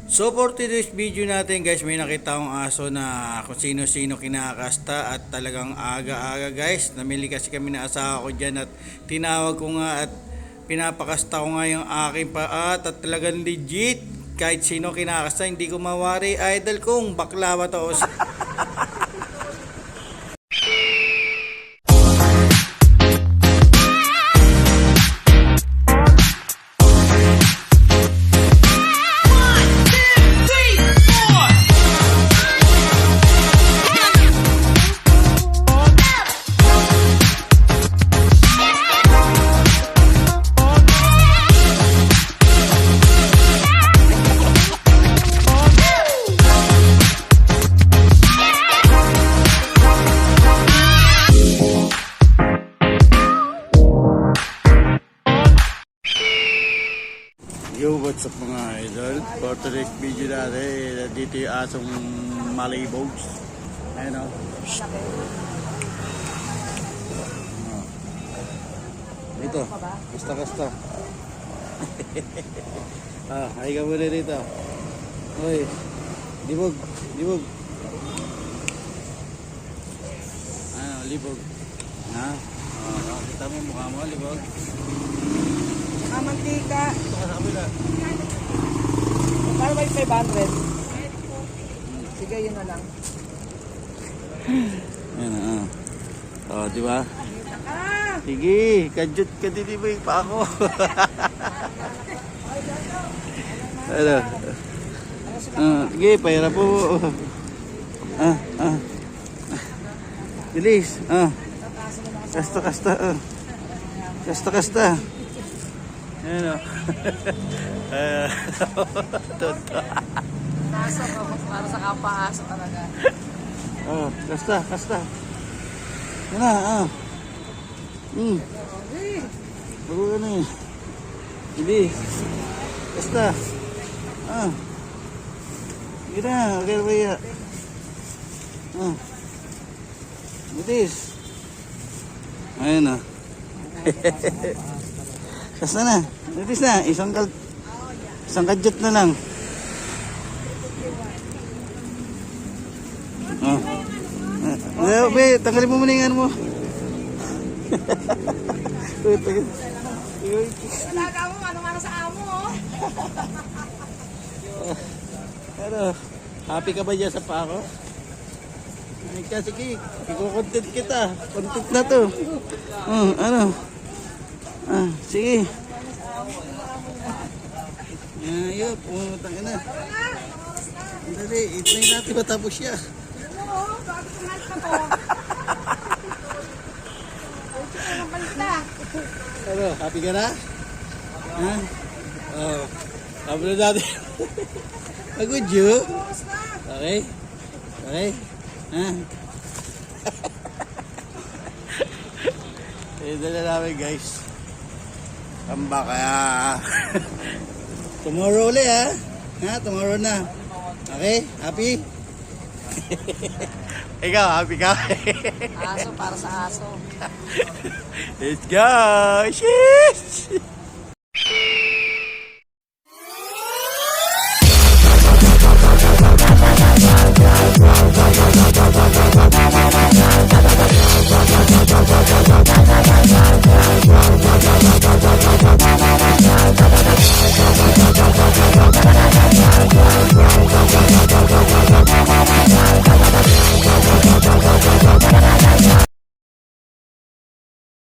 So for today's video natin guys, may nakita akong aso na kung sino-sino kinakasta at talagang aga-aga guys. Namili kasi kami na asawa ko dyan at tinawag ko nga at pinapakasta ko nga yung aking paat at talagang legit. Kahit sino kinakasta, hindi ko mawari. Idol kong baklawa to. Yo, what's up mga idol? For today's video natin, dito yung asong Malaybos. Ayan o. Dito, kasta-kasta. Hay ka muna dito. Uy, libog, libog. Ano, libog. Ha? Kita mo mukha mo, libog. Mantika. Ito ka sa kabila. Para may 500. Sige, yun na lang. Ayan na. Di ba? Sige, kadyot ka din ba yung pa ako? Ano? Sige, pahira po. Bilis. Kasta, kasta. Kasta, kasta. Ayan o. Nasa ko, para sa kapaasa talaga. Kasta, kasta. Yan na, bago ka na eh. Bilis. Kasta. Sige na, okay ba yan? Bilis. Ayan na. Kasta na. Bilis na. Isang kadyot na lang. Tanggalin mo muna yung ano mo. Talaga mo, ano sa amo, oh. Ano, happy ka ba dyan sa pako? Sige, iko-content kita. Content na to. Ano? Sige. Ayun, pumunta ka na. Dali, itay natin matapos siya. Oo, bakit kumalit ka to? Ano, happy ka na? Happy na natin. Pagod yun? Okay? Okay? Ito na namin guys. Tamba kaya. Tomorrow ulit tomorrow na. Okay? Happy? Ikaw, happy ka? Aso para sa aso. Let's go! Sheesh!